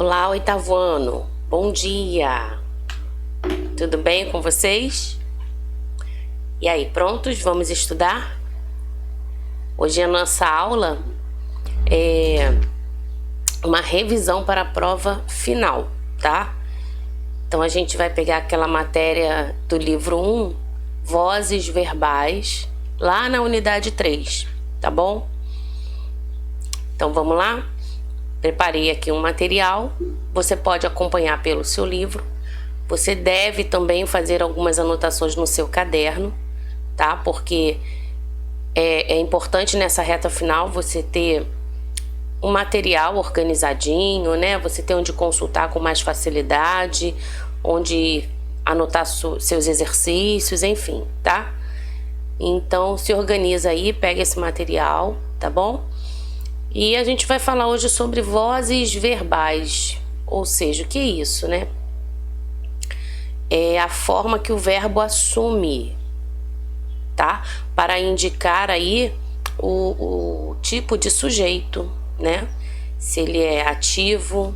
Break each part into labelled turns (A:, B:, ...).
A: Olá, oitavo ano. Bom dia. Tudo bem com vocês? E aí, prontos? Vamos estudar? Hoje a nossa aula é uma revisão para a prova final, tá? Então a gente vai pegar aquela matéria do livro 1, Vozes Verbais, lá na unidade 3, tá bom? Então vamos lá? Preparei aqui um material, você pode acompanhar pelo seu livro. Você deve também fazer algumas anotações no seu caderno, tá? Porque é importante nessa reta final você ter um material organizadinho, né? Você ter onde consultar com mais facilidade, onde anotar seus exercícios, enfim, tá? Então se organiza aí, pega esse material, tá bom? E a gente vai falar hoje sobre vozes verbais, ou seja, o que é isso, né? É a forma que o verbo assume, tá? Para indicar aí o tipo de sujeito, né? Se ele é ativo,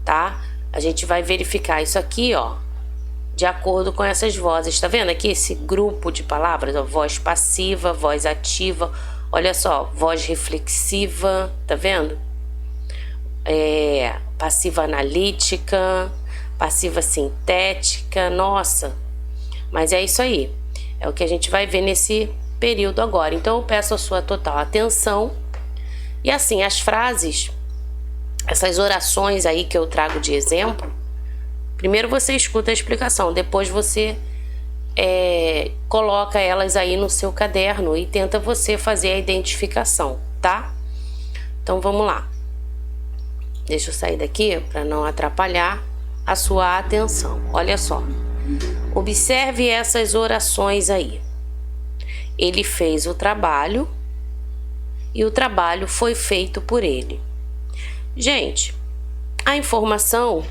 A: tá? A gente vai verificar isso aqui, ó, de acordo com essas vozes. Tá vendo aqui esse grupo de palavras? Ó, voz passiva, voz ativa. Olha só, voz reflexiva, tá vendo? Passiva analítica, passiva sintética, nossa. Mas é isso aí, é o que a gente vai ver nesse período agora. Então eu peço a sua total atenção. E assim, as frases, essas orações aí que eu trago de exemplo, primeiro você escuta a explicação, depois você coloca elas aí no seu caderno e tenta você fazer a identificação, tá? Então vamos lá. Deixa eu sair daqui para não atrapalhar a sua atenção. Olha só. Observe essas orações aí. Ele fez o trabalho e o trabalho foi feito por ele. Gente, a informação,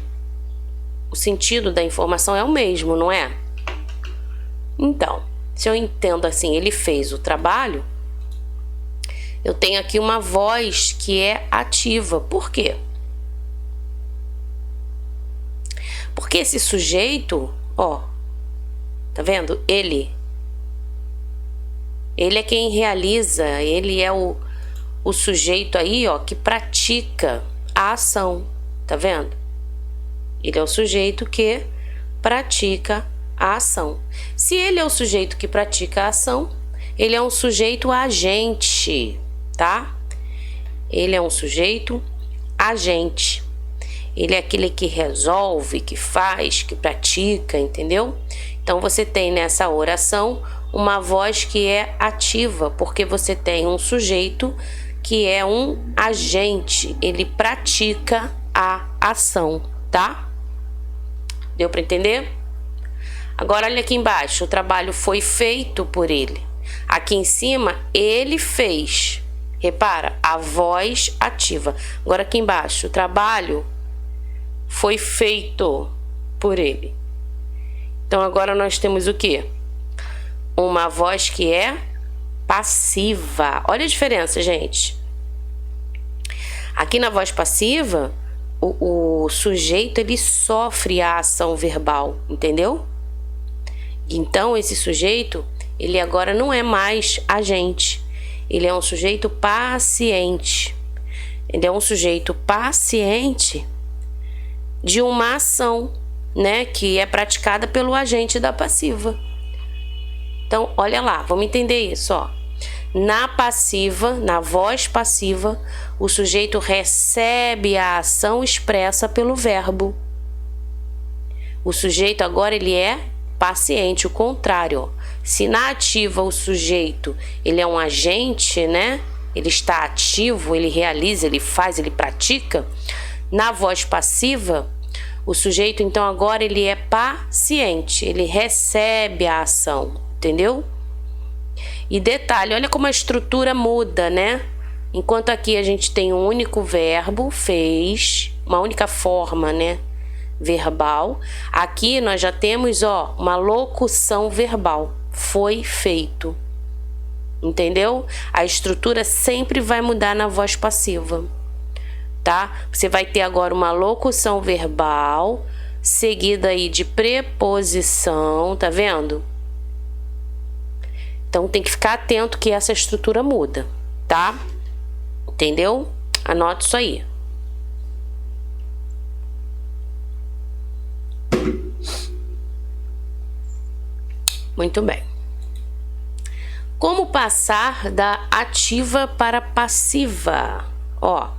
A: o sentido da informação é o mesmo, não é? Então, se eu entendo assim, ele fez o trabalho, eu tenho aqui uma voz que é ativa. Por quê? Porque esse sujeito, ó, tá vendo? Ele é quem realiza, ele é o sujeito aí, ó, que pratica a ação, tá vendo? Ele é o sujeito que pratica a ação. Se ele é o sujeito que pratica a ação, ele é um sujeito agente, tá? Ele é um sujeito agente. Ele é aquele que resolve, que faz, que pratica, entendeu? Então você tem nessa oração uma voz que é ativa, porque você tem um sujeito que é um agente, ele pratica a ação, tá? Deu para entender? Agora olha aqui embaixo, o trabalho foi feito por ele. Aqui em cima, ele fez. Repara, a voz ativa. Agora aqui embaixo, o trabalho foi feito por ele. Então agora nós temos o quê? Uma voz que é passiva. Olha a diferença, gente. Aqui na voz passiva, o sujeito ele sofre a ação verbal, entendeu? Então esse sujeito, ele agora não é mais agente, ele é um sujeito paciente. Ele é um sujeito paciente de uma ação, né, que é praticada pelo agente da passiva. Então, olha lá, vamos entender isso, ó. Na passiva, na voz passiva, o sujeito recebe a ação expressa pelo verbo. O sujeito agora ele é paciente, o contrário, ó. Se na ativa o sujeito, ele é um agente, né? Ele está ativo, ele realiza, ele faz, ele pratica. Na voz passiva, o sujeito então agora ele é paciente, ele recebe a ação, entendeu? E detalhe, olha como a estrutura muda, né? Enquanto aqui a gente tem um único verbo, fez, uma única forma, né, verbal. Aqui nós já temos, ó, uma locução verbal, foi feito. Entendeu? A estrutura sempre vai mudar na voz passiva. tá? Você vai ter agora uma locução verbal, seguida aí de preposição, tá vendo? Então tem que ficar atento que essa estrutura muda, tá? Entendeu? Anote isso aí. Muito bem. Como passar da ativa para passiva? Ó,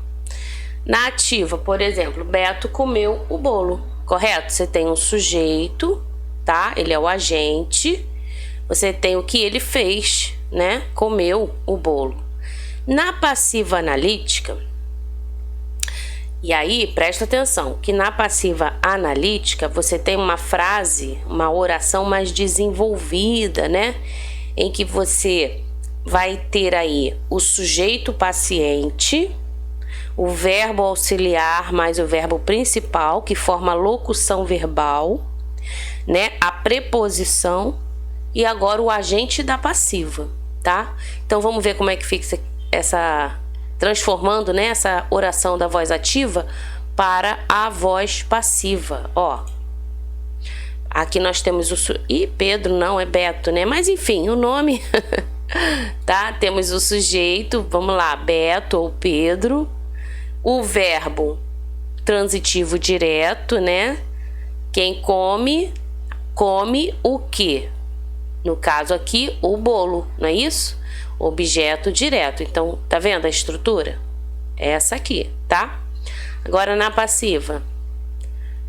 A: na ativa, por exemplo, Beto comeu o bolo, correto? Você tem um sujeito, tá? Ele é o agente. Você tem o que ele fez, né? Comeu o bolo. Na passiva analítica, e aí presta atenção, que na passiva analítica você tem uma frase, uma oração mais desenvolvida, né? Em que você vai ter aí o sujeito paciente, o verbo auxiliar mais o verbo principal, que forma a locução verbal, né? A preposição e agora o agente da passiva, tá? Então vamos ver como é que fica essa, transformando, né, essa oração da voz ativa para a voz passiva, ó. Aqui nós temos o... Ih, Pedro não, é Beto, né? Mas enfim, o nome... tá? Temos o sujeito, vamos lá, Beto ou Pedro. O verbo transitivo direto, né? Quem come, come o quê? No caso aqui, o bolo, não é isso? Objeto direto. Então, tá vendo a estrutura? É essa aqui, tá? Agora na passiva.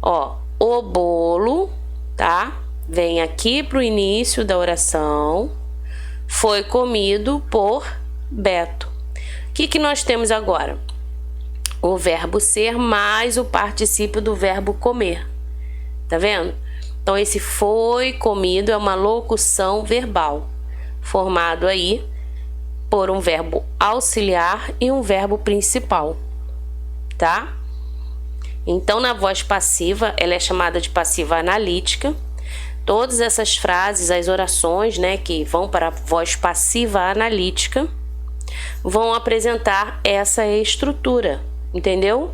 A: Ó, o bolo... tá? Vem aqui pro início da oração. Foi comido por Beto. O que nós temos agora? O verbo ser mais o particípio do verbo comer. Tá vendo? Então, esse foi comido é uma locução verbal, formado aí por um verbo auxiliar e um verbo principal. Tá? Então, na voz passiva, ela é chamada de passiva analítica. Todas essas frases, as orações, né, que vão para a voz passiva analítica, vão apresentar essa estrutura, entendeu?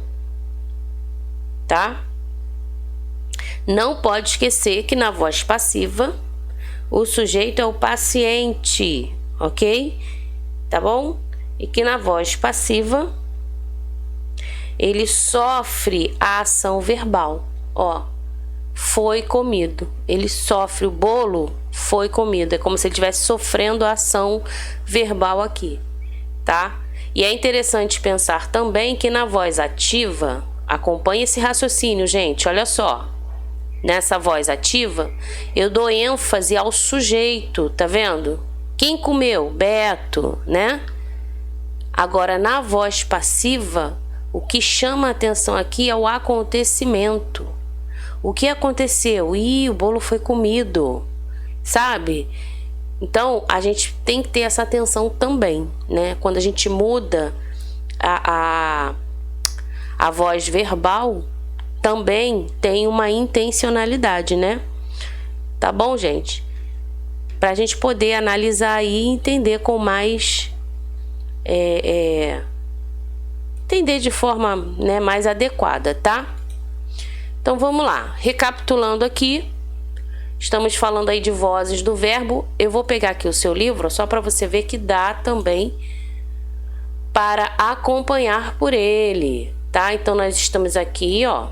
A: Tá? Não pode esquecer que na voz passiva, o sujeito é o paciente, ok? Tá bom? E que na voz passiva, ele sofre a ação verbal, ó, foi comido, ele sofre, o bolo foi comido, é como se ele estivesse sofrendo a ação verbal aqui, tá? E é interessante pensar também que na voz ativa, acompanhe esse raciocínio, gente, olha só, nessa voz ativa, eu dou ênfase ao sujeito, tá vendo? Quem comeu? Beto, né? Agora, na voz passiva, o que chama a atenção aqui é o acontecimento. O que aconteceu? Ih, o bolo foi comido, sabe? Então, a gente tem que ter essa atenção também, né? Quando a gente muda a voz verbal, também tem uma intencionalidade, né? Tá bom, gente? Pra gente poder analisar aí e entender com mais... entender de forma, né, mais adequada, tá? Então vamos lá, recapitulando aqui, estamos falando aí de vozes do verbo. Eu vou pegar aqui o seu livro só para você ver que dá também para acompanhar por ele, tá? Então nós estamos aqui, ó,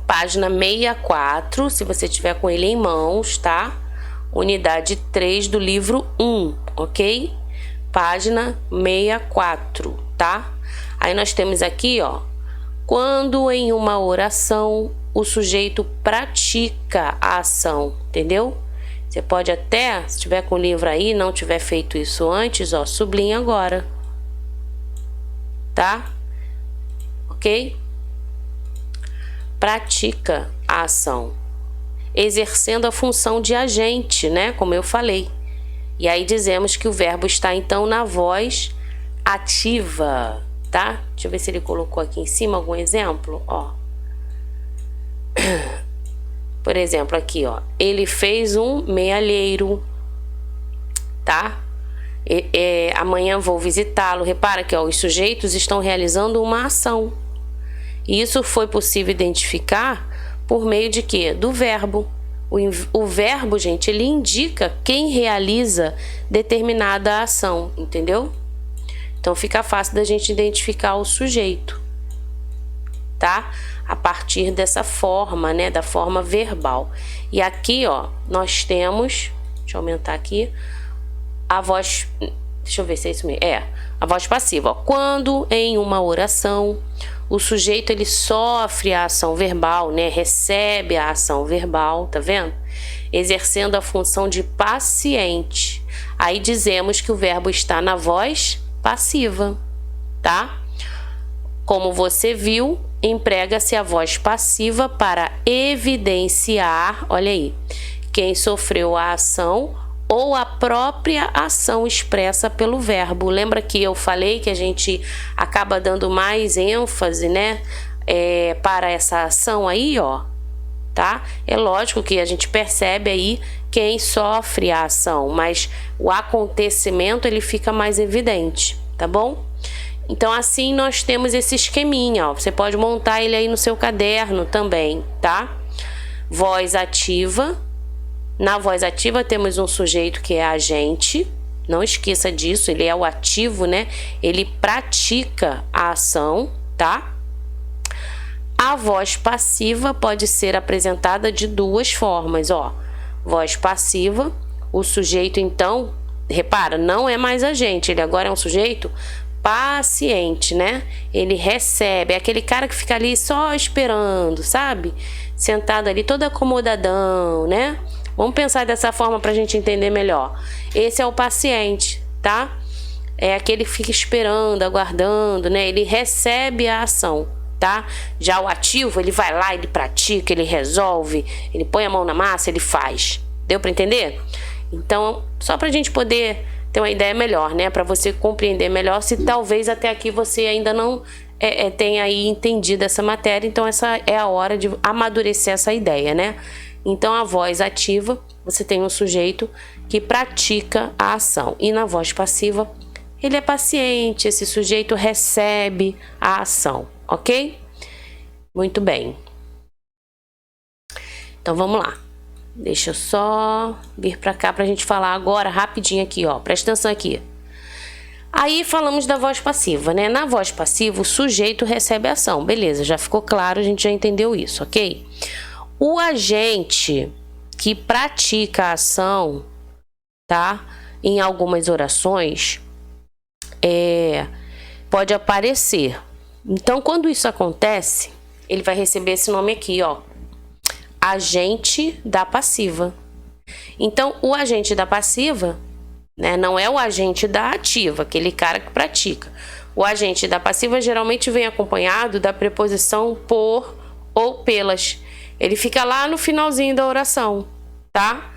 A: página 64, se você tiver com ele em mãos, tá? Unidade 3 do livro 1, ok? Página 64, tá? Aí nós temos aqui, ó, quando em uma oração o sujeito pratica a ação, entendeu? Você pode até, se tiver com o livro aí, não tiver feito isso antes, ó, sublinha agora, tá? Ok? Pratica a ação, exercendo a função de agente, né? Como eu falei. E aí dizemos que o verbo está então na voz ativa, tá? Deixa eu ver se ele colocou aqui em cima algum exemplo, ó. Por exemplo, aqui, ó. Ele fez um mealheiro, tá? Amanhã vou visitá-lo. Repara que, ó, os sujeitos estão realizando uma ação, E isso foi possível identificar por meio de quê? Do verbo. O verbo, gente, ele indica quem realiza determinada ação, entendeu? Então fica fácil da gente identificar o sujeito, tá? A partir dessa forma, né, da forma verbal. E aqui, ó, nós temos, deixa eu aumentar aqui, a voz, deixa eu ver se é isso mesmo, a voz passiva, ó. Quando em uma oração o sujeito ele sofre a ação verbal, né, recebe a ação verbal, tá vendo? Exercendo a função de paciente. Aí dizemos que o verbo está na voz passiva, tá? Como você viu, emprega-se a voz passiva para evidenciar, olha aí, quem sofreu a ação ou a própria ação expressa pelo verbo. Lembra que eu falei que a gente acaba dando mais ênfase, né, para essa ação aí, ó, tá? É lógico que a gente percebe aí quem sofre a ação, mas o acontecimento ele fica mais evidente, tá bom? Então assim nós temos esse esqueminha, ó. Você pode montar ele aí no seu caderno também, tá? Voz ativa. Na voz ativa temos um sujeito que é agente, não esqueça disso, ele é o ativo, né? Ele pratica a ação, tá? A voz passiva pode ser apresentada de duas formas, ó. Voz passiva, o sujeito então, repara, não é mais agente, ele agora é um sujeito paciente, né? Ele recebe, é aquele cara que fica ali só esperando, sabe? Sentado ali todo acomodadão, né? Vamos pensar dessa forma para a gente entender melhor. Esse é o paciente, tá? É aquele que fica esperando, aguardando, né? Ele recebe a ação, tá? Já o ativo, ele vai lá, ele pratica, ele resolve, ele põe a mão na massa, ele faz. Deu para entender? Então, só para a gente poder ter uma ideia melhor, né? Para você compreender melhor, se talvez até aqui você ainda não tenha aí entendido essa matéria, então essa é a hora de amadurecer essa ideia, né? Então, a voz ativa, você tem um sujeito que pratica a ação. E na voz passiva, ele é paciente, esse sujeito recebe a ação, ok? Muito bem. Então, vamos lá. Deixa eu só vir para cá para a gente falar agora rapidinho aqui, ó. Presta atenção aqui. Aí falamos da voz passiva, né? Na voz passiva, o sujeito recebe a ação. Beleza, já ficou claro, a gente já entendeu isso, ok? O agente que pratica a ação, tá? Em algumas orações, pode aparecer. Então, quando isso acontece, ele vai receber esse nome aqui, ó. Agente da passiva. Então, o agente da passiva, né, não é o agente da ativa, aquele cara que pratica. O agente da passiva geralmente vem acompanhado da preposição por ou pelas. Ele fica lá no finalzinho da oração, tá?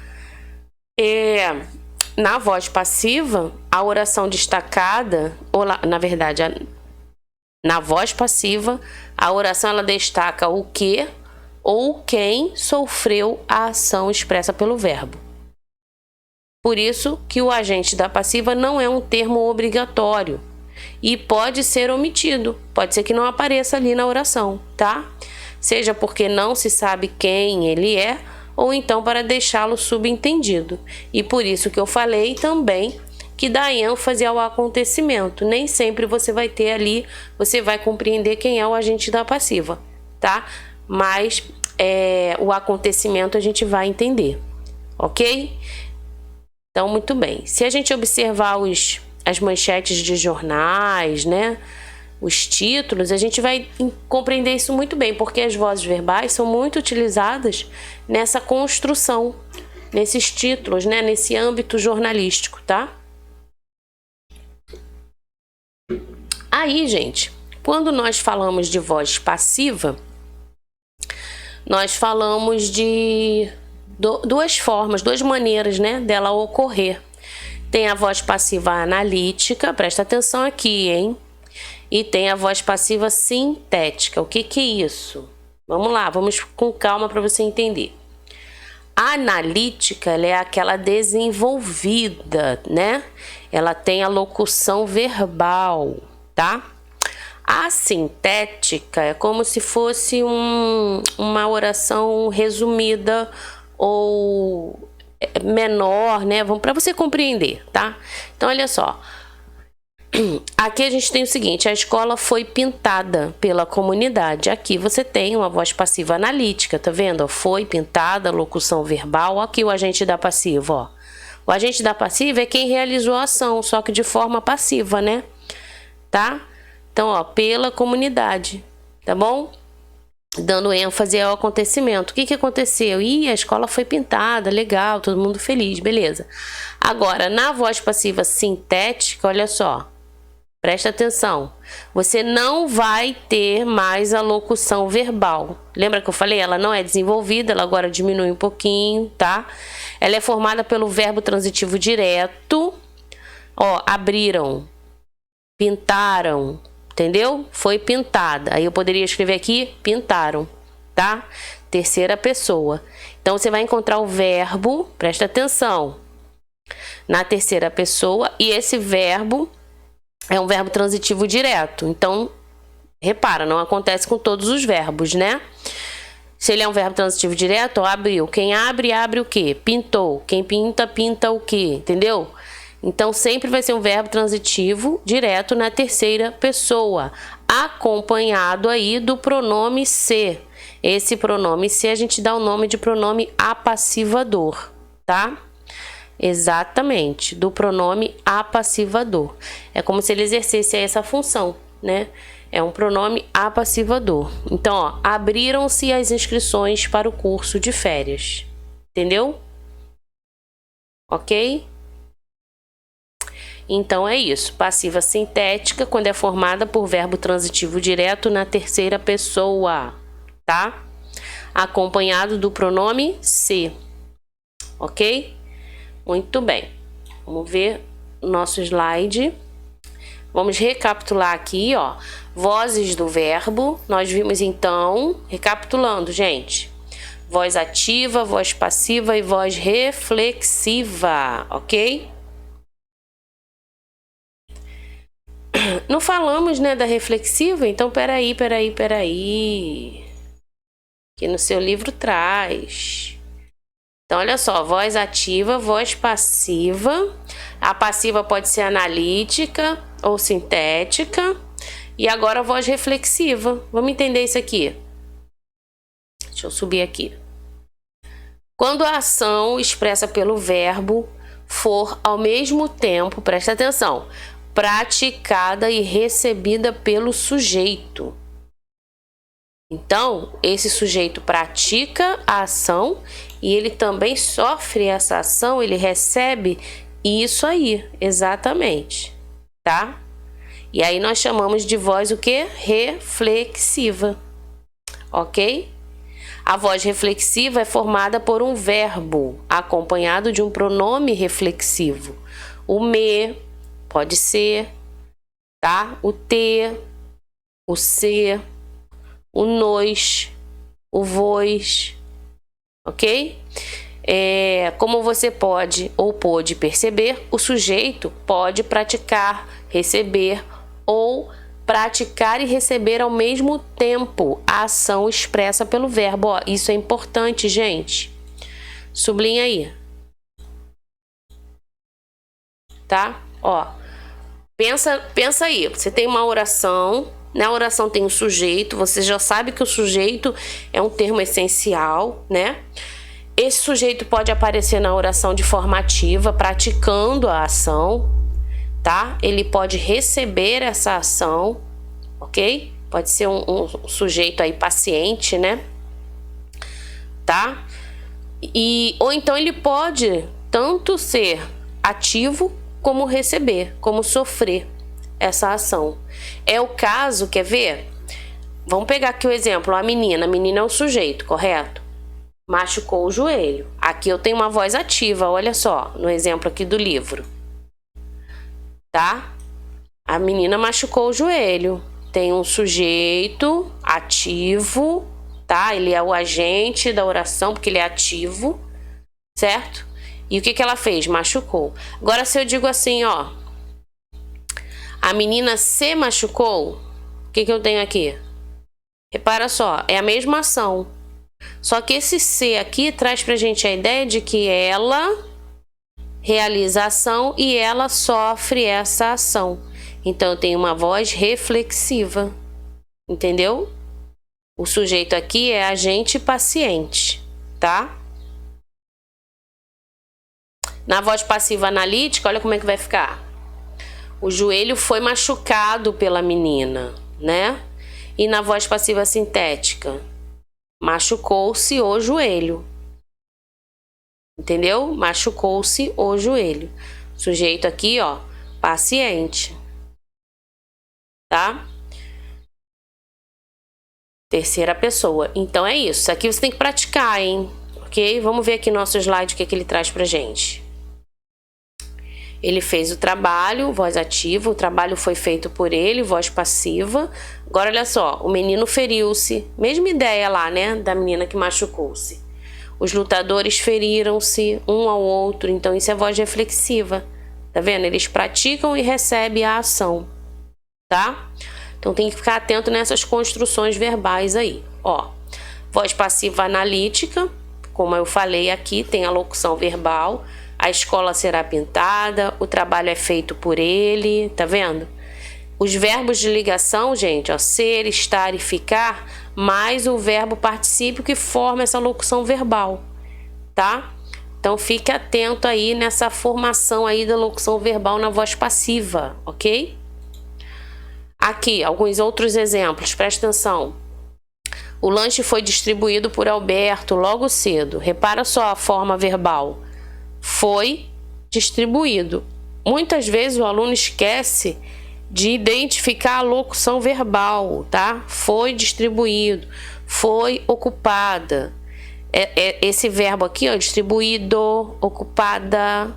A: Na voz passiva, a oração destacada, na verdade, na voz passiva, a oração ela destaca o que ou quem sofreu a ação expressa pelo verbo. Por isso que o agente da passiva não é um termo obrigatório e pode ser omitido, pode ser que não apareça ali na oração, tá? Seja porque não se sabe quem ele é, ou então para deixá-lo subentendido. E por isso que eu falei também que dá ênfase ao acontecimento. Nem sempre você vai ter ali, você vai compreender quem é o agente da passiva, tá? Mas o acontecimento a gente vai entender, ok? Então, muito bem. Se a gente observar as manchetes de jornais, né? Os títulos, a gente vai compreender isso muito bem, porque as vozes verbais são muito utilizadas nessa construção, nesses títulos, né? Nesse âmbito jornalístico, tá? Aí, gente, quando nós falamos de voz passiva, nós falamos de duas formas, duas maneiras, né, dela ocorrer. Tem a voz passiva analítica, presta atenção aqui, hein? E tem a voz passiva sintética. O que é isso? Vamos lá, vamos com calma para você entender. A analítica, ela é aquela desenvolvida, né? Ela tem a locução verbal, tá? A sintética é como se fosse uma oração resumida ou menor, né? Vamos para você compreender, tá? Então, olha só. Aqui a gente tem o seguinte: a escola foi pintada pela comunidade. Aqui você tem uma voz passiva analítica, tá vendo? Foi pintada, locução verbal. Aqui o agente da passiva, ó. O agente da passiva é quem realizou a ação, só que de forma passiva, né? Tá? Então, ó, pela comunidade, tá bom? Dando ênfase ao acontecimento. O que aconteceu? Ih, a escola foi pintada, legal, todo mundo feliz, beleza. Agora, na voz passiva sintética, olha só. Presta atenção, você não vai ter mais a locução verbal. Lembra que eu falei? Ela não é desenvolvida, ela agora diminui um pouquinho, tá? Ela é formada pelo verbo transitivo direto. Ó, abriram, pintaram, entendeu? Foi pintada. Aí eu poderia escrever aqui, pintaram, tá? Terceira pessoa. Então, você vai encontrar o verbo, presta atenção, na terceira pessoa, e esse verbo é um verbo transitivo direto. Então, repara, não acontece com todos os verbos, né? Se ele é um verbo transitivo direto, ó, abriu. Quem abre, abre o quê? Pintou. Quem pinta, pinta o quê? Entendeu? Então, sempre vai ser um verbo transitivo direto na terceira pessoa, acompanhado aí do pronome se. Esse pronome se a gente dá o nome de pronome apassivador, tá? Exatamente, do pronome apassivador. É como se ele exercesse essa função, né? É um pronome apassivador. Então, ó, abriram-se as inscrições para o curso de férias. Entendeu? Ok? Então, é isso. Passiva sintética, quando é formada por verbo transitivo direto na terceira pessoa, tá? Acompanhado do pronome se. Ok? Muito bem, vamos ver o nosso slide. Vamos recapitular aqui, ó. Vozes do verbo. Nós vimos então, recapitulando, gente. Voz ativa, voz passiva e voz reflexiva, ok? Não falamos, né, da reflexiva? Então, peraí. Que no seu livro traz. Então, olha só, voz ativa, voz passiva. A passiva pode ser analítica ou sintética. E agora a voz reflexiva. Vamos entender isso aqui. Deixa eu subir aqui. Quando a ação expressa pelo verbo for ao mesmo tempo, presta atenção, praticada e recebida pelo sujeito. Então, esse sujeito pratica a ação e ele também sofre essa ação, ele recebe isso aí, exatamente, tá? E aí nós chamamos de voz o quê? Reflexiva, ok? A voz reflexiva é formada por um verbo acompanhado de um pronome reflexivo. O me pode ser, tá? O te, o se, o nós, o vós, ok? Como você pode ou pôde perceber, o sujeito pode praticar, receber ou praticar e receber ao mesmo tempo a ação expressa pelo verbo. Ó, isso é importante, gente. Sublinha aí. Tá? Ó, pensa aí. Você tem uma oração. Na oração tem o sujeito, você já sabe que o sujeito é um termo essencial, né? Esse sujeito pode aparecer na oração de forma ativa, praticando a ação, tá? Ele pode receber essa ação, ok? Pode ser um sujeito aí paciente, né? Tá? Ou então ele pode tanto ser ativo como receber, como sofrer essa ação. É o caso, quer ver? Vamos pegar aqui o exemplo, a menina é o sujeito, correto? Machucou o joelho. Aqui eu tenho uma voz ativa, olha só, no exemplo aqui do livro. Tá? A menina machucou o joelho. Tem um sujeito ativo, tá? Ele é o agente da oração, porque ele é ativo, certo? E o que ela fez? Machucou. Agora, se eu digo assim, ó, a menina se machucou, o que eu tenho aqui? Repara só, é a mesma ação. Só que esse C aqui traz pra gente a ideia de que ela realiza a ação e ela sofre essa ação. Então, eu tenho uma voz reflexiva. Entendeu? O sujeito aqui é agente paciente, tá? Na voz passiva analítica, olha como é que vai ficar. O joelho foi machucado pela menina, né? E na voz passiva sintética, machucou-se o joelho. Entendeu? Machucou-se o joelho. Sujeito aqui, ó, paciente. Tá? Terceira pessoa. Então é isso. Aqui você tem que praticar, hein? Ok? Vamos ver aqui no nosso slide o que ele traz pra gente. Ele fez o trabalho, voz ativa, o trabalho foi feito por ele, voz passiva. Agora, olha só, o menino feriu-se. Mesma ideia lá, né? Da menina que machucou-se. Os lutadores feriram-se um ao outro. Então, isso é voz reflexiva. Tá vendo? Eles praticam e recebem a ação. Tá? Então, tem que ficar atento nessas construções verbais aí. Ó, voz passiva analítica. Como eu falei aqui, tem a locução verbal. A escola será pintada, o trabalho é feito por ele, tá vendo? Os verbos de ligação, gente, ó, ser, estar e ficar, mais o verbo particípio que forma essa locução verbal, tá? Então fique atento aí nessa formação aí da locução verbal na voz passiva, ok? Aqui, alguns outros exemplos, presta atenção. O lanche foi distribuído por Alberto logo cedo. Repara só a forma verbal. Foi distribuído. Muitas vezes o aluno esquece de identificar a locução verbal, tá? Foi distribuído, foi ocupada. Esse verbo aqui, ó, distribuído, ocupada,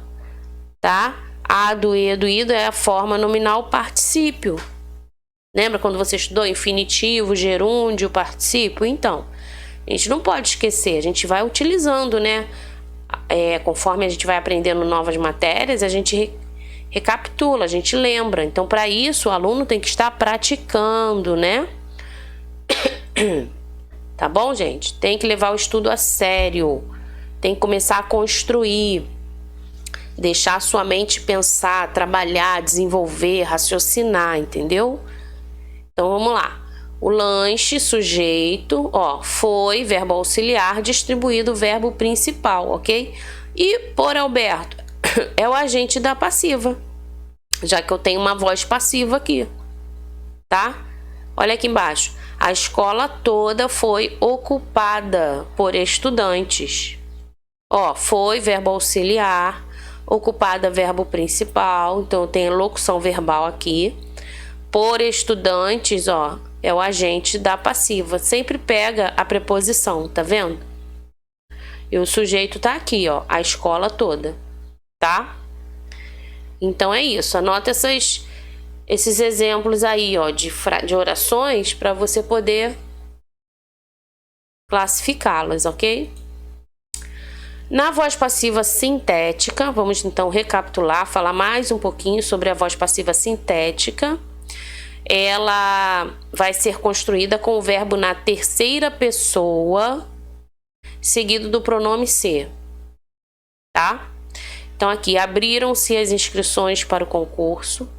A: tá? A do e do ido é a forma nominal particípio. Lembra quando você estudou infinitivo, gerúndio, particípio? Então, a gente não pode esquecer, a gente vai utilizando, né? Conforme a gente vai aprendendo novas matérias, a gente recapitula, a gente lembra. Então, para isso, o aluno tem que estar praticando, né? Tá bom, gente? Tem que levar o estudo a sério. Tem que começar a construir. Deixar a sua mente pensar, trabalhar, desenvolver, raciocinar, entendeu? Então, vamos lá. O lanche, sujeito, ó, foi, verbo auxiliar, distribuído, verbo principal, ok? E por Alberto, é o agente da passiva, já que eu tenho uma voz passiva aqui, tá? Olha aqui embaixo. A escola toda foi ocupada por estudantes. Ó, foi, verbo auxiliar, ocupada, verbo principal, então eu tenho locução verbal aqui. Por estudantes, ó, é o agente da passiva. Sempre pega a preposição, tá vendo? E o sujeito tá aqui, ó, a escola toda, tá? Então é isso. Anota esses exemplos aí, ó, de orações para você poder classificá-las, ok? Na voz passiva sintética, vamos então recapitular, falar mais um pouquinho sobre a voz passiva sintética. Ela vai ser construída com o verbo na terceira pessoa, seguido do pronome ser, tá? Então aqui, abriram-se as inscrições para o concurso,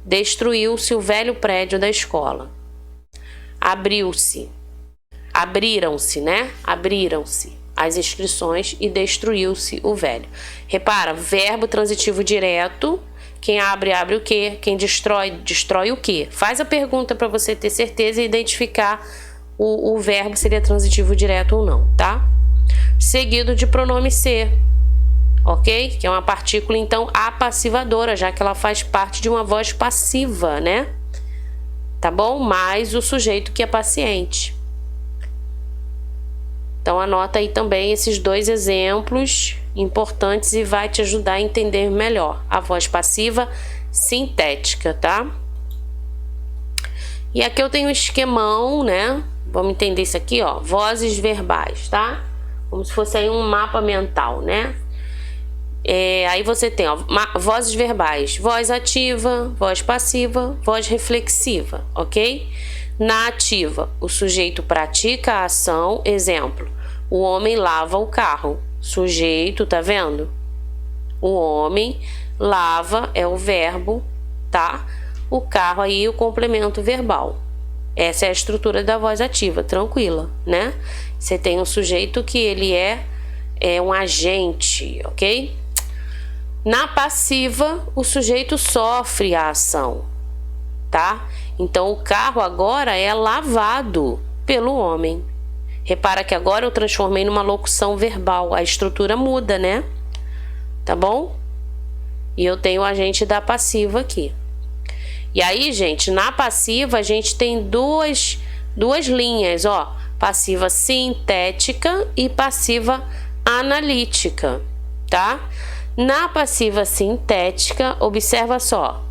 A: destruiu-se o velho prédio da escola. Abriram-se, né? Abriram-se as inscrições e destruiu-se o velho. Repara, verbo transitivo direto. Quem abre, abre o quê? Quem destrói, destrói o quê? Faz a pergunta para você ter certeza e identificar o verbo seria transitivo direto ou não, tá? Seguido de pronome ser, ok? Que é uma partícula, então, apassivadora, já que ela faz parte de uma voz passiva, né? Tá bom? Mais o sujeito que é paciente. Então, anota aí também esses dois exemplos importantes e vai te ajudar a entender melhor a voz passiva sintética, tá? E aqui eu tenho um esquemão, né? Vamos entender isso aqui, ó, vozes verbais, tá? Como se fosse aí um mapa mental, né? Aí você tem, ó, vozes verbais, voz ativa, voz passiva, voz reflexiva, ok? Na ativa, o sujeito pratica a ação, exemplo, o homem lava o carro. Sujeito, tá vendo? O homem lava é o verbo, tá? O carro aí, o complemento verbal. Essa é a estrutura da voz ativa, tranquila, né? Você tem um sujeito que ele é um agente, ok? Na passiva, o sujeito sofre a ação, tá? Então, o carro agora é lavado pelo homem. Repara que agora eu transformei numa locução verbal. A estrutura muda, né? Tá bom? E eu tenho o agente da passiva aqui. E aí, gente, na passiva a gente tem duas linhas, ó. Passiva sintética e passiva analítica, tá? Na passiva sintética, observa só.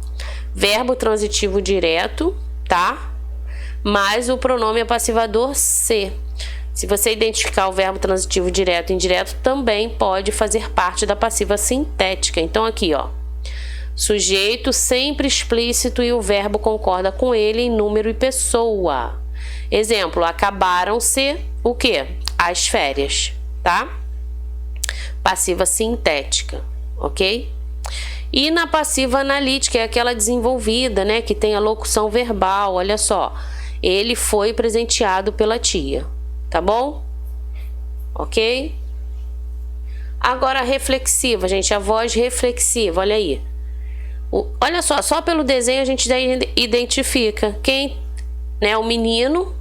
A: Verbo transitivo direto, tá? Mais o pronome apassivador se. Se você identificar o verbo transitivo direto e indireto, também pode fazer parte da passiva sintética. Então, aqui, ó. Sujeito sempre explícito e o verbo concorda com ele em número e pessoa. Exemplo, acabaram-se o quê? As férias, tá? Passiva sintética, ok? E na passiva analítica é aquela desenvolvida, né? Que tem a locução verbal, olha só. Ele foi presenteado pela tia, tá bom? Ok? Agora a reflexiva, gente, a voz reflexiva, olha aí. Olha só pelo desenho a gente já identifica quem, né? O menino,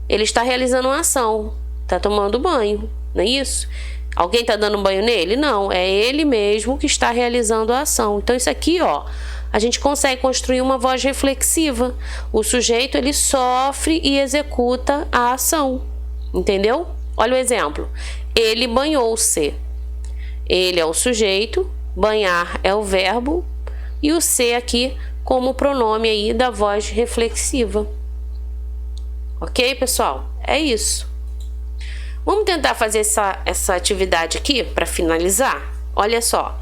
A: ele está realizando uma ação, tá tomando banho, não é isso? Alguém tá dando banho nele? Não, é ele mesmo que está realizando a ação. Então isso aqui, ó, a gente consegue construir uma voz reflexiva. O sujeito, ele sofre e executa a ação, entendeu? Olha o exemplo. Ele banhou-se. Ele é o sujeito, banhar é o verbo e o se aqui como pronome aí da voz reflexiva. Ok, pessoal? É isso. Vamos tentar fazer essa atividade aqui para finalizar? Olha só.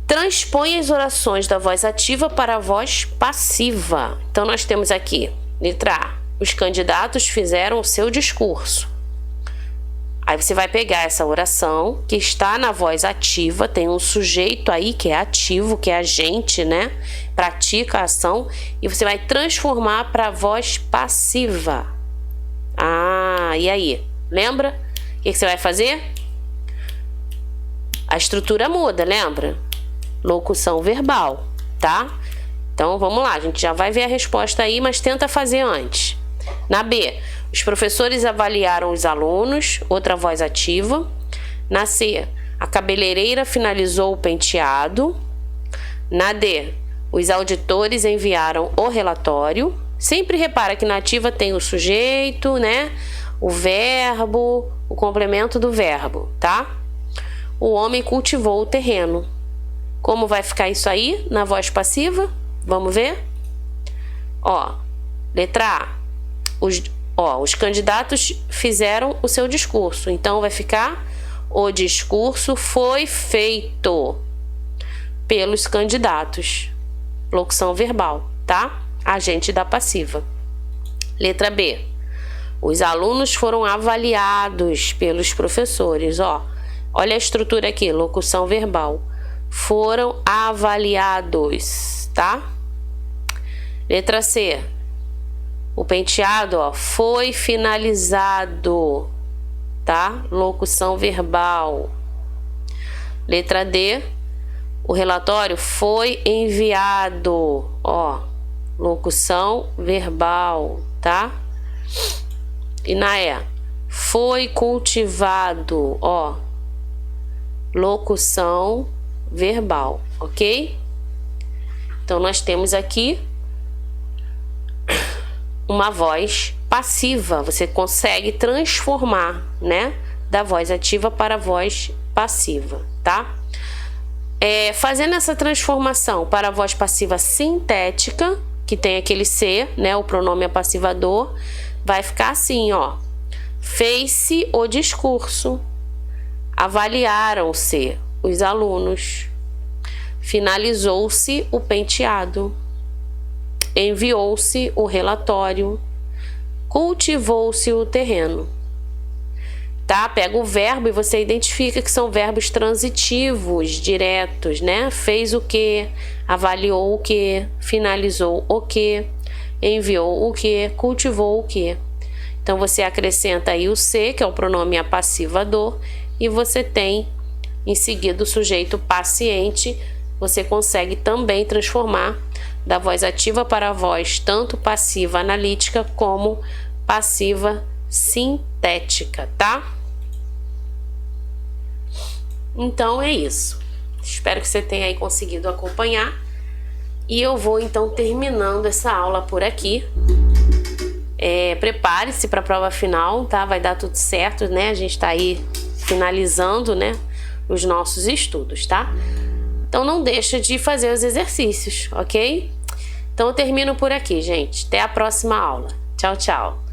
A: Transpõe as orações da voz ativa para a voz passiva. Então, nós temos aqui, letra A. Os candidatos fizeram o seu discurso. Aí você vai pegar essa oração que está na voz ativa, tem um sujeito aí que é ativo, que é agente, né? Pratica a ação e você vai transformar para a voz passiva. Ah, e aí? Lembra? O que você vai fazer? A estrutura muda, lembra? Locução verbal, tá? Então, vamos lá, a gente já vai ver a resposta aí, mas tenta fazer antes. Na B, os professores avaliaram os alunos, outra voz ativa. Na C, a cabeleireira finalizou o penteado. Na D, os auditores enviaram o relatório. Sempre repara que na ativa tem o sujeito, né? O verbo, o complemento do verbo, tá? O homem cultivou o terreno. Como vai ficar isso aí na voz passiva? Vamos ver? Ó, letra A. Os candidatos fizeram o seu discurso. Então, vai ficar: o discurso foi feito pelos candidatos. Locução verbal, tá? Agente da passiva. Letra B. Os alunos foram avaliados pelos professores. Ó, olha a estrutura aqui, locução verbal. Foram avaliados, tá? Letra C. O penteado, ó, foi finalizado, tá? Locução verbal. Letra D. O relatório foi enviado, ó, locução verbal, tá? E na E, foi cultivado, ó, locução verbal, ok? Então, nós temos aqui uma voz passiva. Você consegue transformar, né, da voz ativa para a voz passiva, tá? Fazendo essa transformação para a voz passiva sintética, que tem aquele se, né, o pronome apassivador, vai ficar assim, ó. Fez-se o discurso. Avaliaram-se os alunos. Finalizou-se o penteado. enviou-se o relatório, cultivou-se o terreno. Tá? Pega o verbo e você identifica que são verbos transitivos, diretos, né? Fez o que, avaliou o que, finalizou o que, enviou o que, cultivou o que. Então você acrescenta aí o se, que é o pronome apassivador, e você tem em seguida o sujeito paciente. Você consegue também transformar da voz ativa para a voz tanto passiva analítica como passiva sintética, tá? Então é isso. Espero que você tenha aí conseguido acompanhar. E eu vou então terminando essa aula por aqui. Prepare-se para a prova final, tá? Vai dar tudo certo, né? A gente tá aí finalizando, né, os nossos estudos, tá? Então não deixa de fazer os exercícios, ok? Então eu termino por aqui, gente. Até a próxima aula. Tchau, tchau.